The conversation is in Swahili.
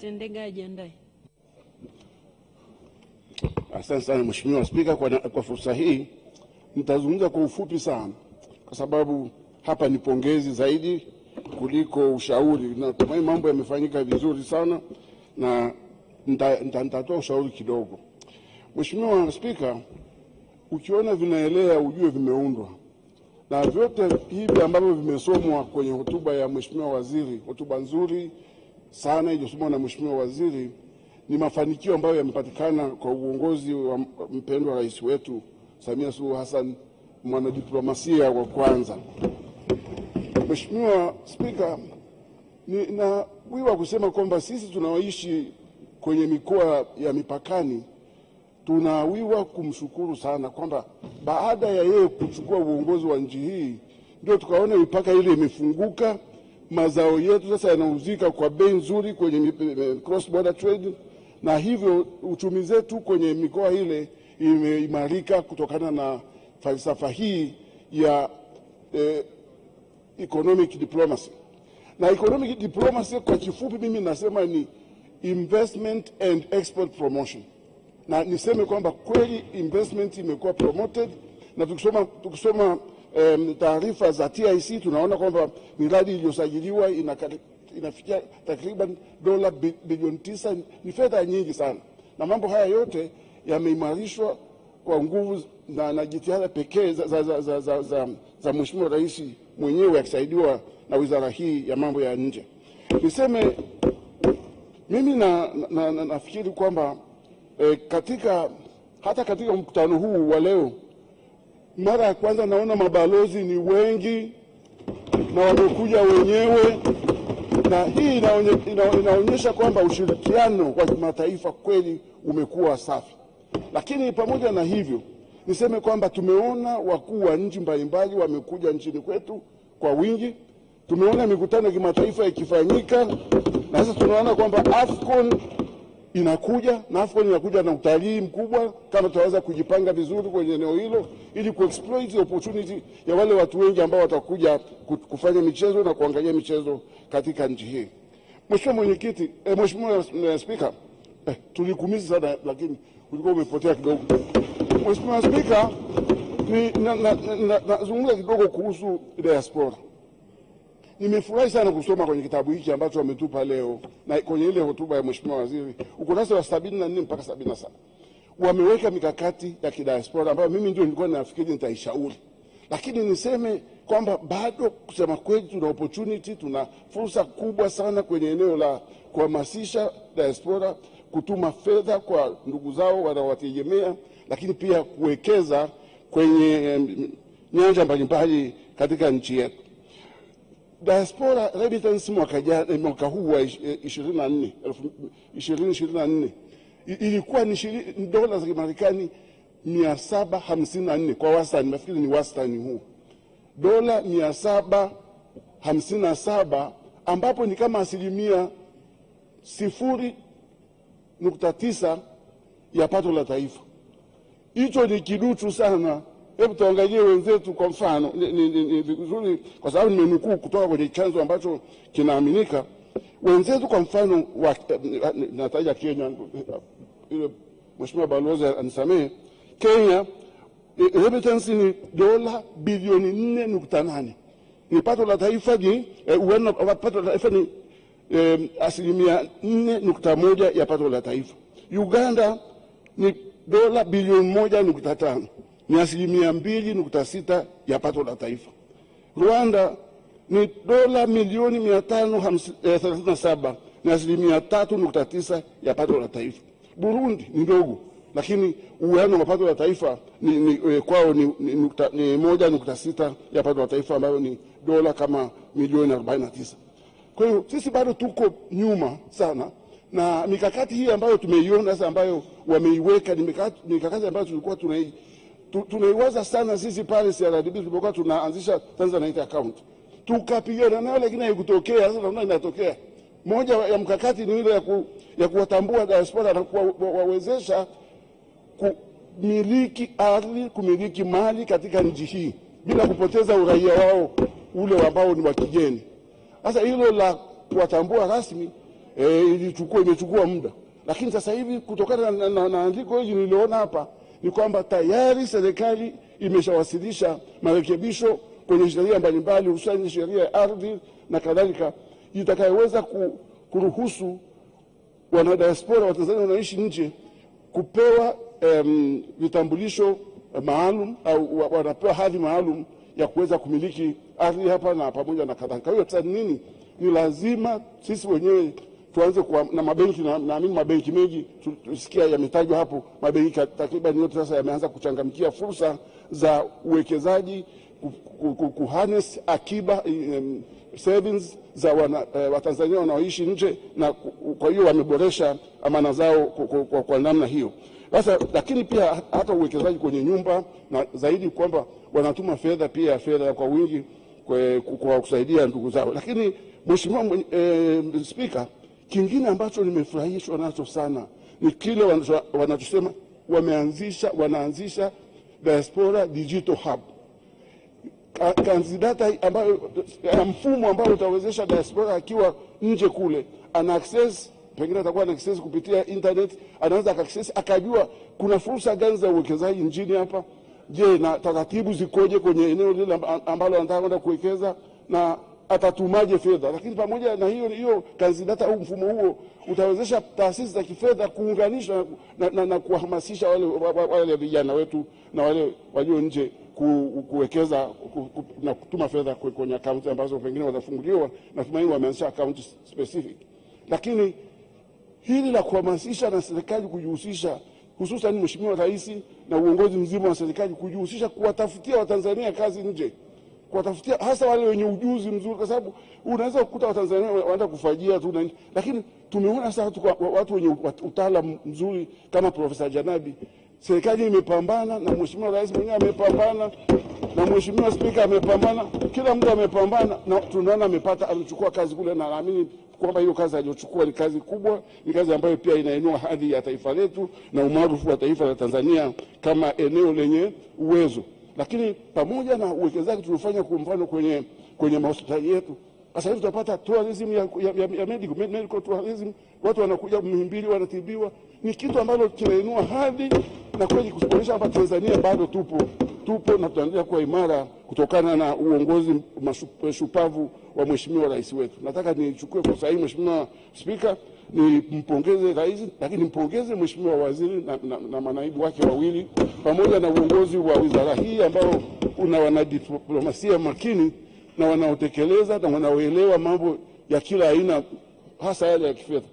Tendega ajiandae. Asante sana Mheshimiwa Spika kwa fursa hii. Nitazungumza kwa ufupi sana kwa sababu hapa ni pongezi zaidi kuliko ushauri. Natumai mambo yamefanyika vizuri sana na nitatoa ushauri kidogo. Mheshimiwa Spika, ukiona vinaelea ujue vimeundwa. Na vyote hivi ambavyo vimesomwa kwenye hotuba ya Mheshimiwa Waziri, hotuba nzuri sana iliyosomwa na Mheshimiwa Waziri, ni mafanikio ambayo yamepatikana kwa uongozi wa mpendwa rais wetu Samia Suluhu Hassan, mwanadiplomasia wa kwanza. Mheshimiwa Spika, ninawiwa kusema kwamba sisi tunaoishi kwenye mikoa ya mipakani tunawiwa kumshukuru sana kwamba baada ya yeye kuchukua uongozi wa nchi hii ndio tukaona mipaka ile imefunguka, mazao yetu sasa yanauzika kwa bei nzuri kwenye cross border trade, na hivyo uchumi zetu kwenye mikoa ile imeimarika kutokana na falsafa hii ya economic diplomacy. Na economic diplomacy kwa kifupi mimi nasema ni investment and export promotion. Na niseme kwamba kweli investment imekuwa promoted, na tukisoma taarifa za TIC tunaona kwamba miradi iliyosajiliwa inafikia takriban dola bilioni 9. Ni fedha nyingi sana, na mambo haya yote yameimarishwa kwa nguvu na jitihada pekee za Mheshimiwa Rais mwenyewe akisaidiwa na wizara hii ya mambo ya nje. Niseme mimi nafikiri kwamba hata katika mkutano huu wa leo, mara ya kwanza naona mabalozi ni wengi na wamekuja wenyewe, na hii inaonyesha kwamba ushirikiano wa kimataifa kweli umekuwa safi. Lakini pamoja na hivyo, niseme kwamba tumeona wakuu wa nchi mbalimbali wamekuja nchini kwetu kwa wingi. Tumeona mikutano ya kimataifa ikifanyika, na sasa tunaona kwamba AFCON inakuja, na AFCON inakuja na utalii mkubwa. Kama tutaweza kujipanga vizuri kwenye eneo hilo ili kuexploit the opportunity ya wale watu wengi ambao watakuja kufanya michezo na kuangalia michezo katika nchi hii. Mheshimiwa Mwenyekiti, Mheshimiwa Spika, tulikumiza sana lakini ulikuwa umepotea kidogo. Mheshimiwa Spika, nazungumza kidogo kuhusu diaspora. Nimefurahi sana kusoma kwenye kitabu hiki ambacho wametupa leo na kwenye ile hotuba ya Mheshimiwa Waziri, ukurasa wa 74 mpaka 77. Wameweka mikakati ya kidiaspora ambayo mimi ndio nilikuwa nafikiri nitaishauri. Lakini niseme kwamba bado kusema kweli tuna opportunity, tuna fursa kubwa sana kwenye eneo la kuhamasisha diaspora kutuma fedha kwa ndugu zao wanaowategemea, lakini pia kuwekeza kwenye nyanja mbalimbali katika nchi yetu. Diaspora remittance mwaka huu wa 2024 ilikuwa ni dola za Kimarekani 754 kwa wastani. Nafikiri ni wastani huu, dola 757, ambapo ni kama 0.9 ya pato la taifa. Hicho ni kiduchu sana. Hebu tuangalie wenzetu. Kwa mfano ni vizuri kwa sababu nimenukuu kutoka kwenye chanzo ambacho kinaaminika. Wenzetu kwa mfano nataja Kenya, ile Mheshimiwa Balozi anisamee, Kenya remittance ni dola bilioni 4.8. Ni pato la taifa ni pato la taifa ni 4.1 ya pato la taifa. Uganda ni dola bilioni 1.5, ni 2.6 ya pato la taifa. Rwanda ni dola milioni 537, ni 3.9 ya pato la taifa. Burundi ni ndogo, lakini uwiano wa pato la taifa kwao ni 1.6 ya pato la taifa, ambayo ni dola kama milioni 49. Kwa hiyo sisi bado tuko nyuma sana, na mikakati hii ambayo tumeiona sasa ambayo wameiweka ni mikakati ambayo tulikuwa tunaiwaza sana sisi pale CRDB tulipokuwa tunaanzisha Tanzanite account. Tukapigana nayo lakini haikutokea. Sasa naona inatokea. Moja ya mkakati ni ile ya kuwatambua diaspora na kuwawezesha kumiliki ardhi, kumiliki mali katika nchi hii bila kupoteza uraia wao ule ambao ni wa kigeni. Sasa hilo la kuwatambua rasmi imechukua muda, lakini sasa hivi kutokana na andiko hili niliona hapa ni kwamba tayari serikali imeshawasilisha marekebisho kwenye sheria mbalimbali, hususan sheria ya ardhi na kadhalika, itakayoweza kuruhusu wanadiaspora wa Tanzania wanaoishi nje kupewa vitambulisho maalum au wanapewa hadhi maalum ya kuweza kumiliki ardhi hapa na pamoja na kadhalika. Kwa hiyo sasa nini? Ni lazima sisi wenyewe tuanze na mabenki, naamini mabenki mengi tusikia yametajwa hapo, mabenki takriban yote sasa yameanza kuchangamkia fursa za uwekezaji, kuharness akiba savings za Watanzania wanaoishi nje, na kwa hiyo wameboresha amana zao kwa namna hiyo. Sasa lakini pia hata uwekezaji kwenye nyumba, na zaidi kwamba wanatuma fedha kwa wingi kwa kusaidia ndugu zao. Lakini Mheshimiwa Spika, kingine ambacho nimefurahishwa nacho sana ni kile wanachosema wanaanzisha Diaspora Digital Hub, kanzidata ambayo mfumo ambao utawezesha diaspora akiwa nje kule ana access, pengine atakuwa na access kupitia internet, anaweza access akajua kuna fursa gani za uwekezaji nchini hapa, je, na taratibu zikoje kwenye eneo lile ambalo anataka kwenda kuwekeza, na atatumaje fedha. Lakini pamoja na hiyo kanzidata au mfumo huo utawezesha taasisi za kifedha kuunganisha na kuhamasisha wale vijana wetu na wale walio nje kuwekeza na kutuma fedha kwenye akaunti ambazo pengine watafunguliwa, na tumaini wameanzisha account specific. Lakini hili la kuhamasisha na serikali kujihusisha, hususan Mheshimiwa Rais na uongozi mzima wa serikali kujihusisha kuwatafutia Watanzania kazi nje, kuwatafutia hasa wale wenye ujuzi mzuri, kwa sababu unaweza kukuta Watanzania wanaenda kufajia tu, lakini tumeona sasa watu wenye utaalamu mzuri kama Profesa Janabi. Serikali imepambana na Mheshimiwa Rais mwenyewe amepambana na Mheshimiwa Spika amepambana, kila mtu amepambana, na tunaona amechukua kazi kule, na naamini kwamba hiyo kazi aliyochukua ni kazi kubwa, ni kazi ambayo pia inainua hadhi ya taifa letu na umaarufu wa taifa la Tanzania kama eneo lenye uwezo. Lakini pamoja na uwekezaji tuliofanya kwa mfano kwenye mahospitali yetu, sasa hivi tutapata tourism ya medical tourism, watu wanakuja Muhimbili wanatibiwa, ni kitu ambalo kinainua hadhi na kweli kuonyesha hapa Tanzania bado tupo na tutaendelea kuwa imara kutokana na uongozi shupavu wa Mheshimiwa Rais wetu. Nataka nichukue fursa hii Mheshimiwa Spika, nimpongeze Rais, lakini nimpongeze Mheshimiwa Waziri na manaibu wake wawili pamoja na uongozi wa wizara hii ambao una wanadiplomasia makini na wanaotekeleza na wanaoelewa mambo ya kila aina, hasa yale ya kifedha.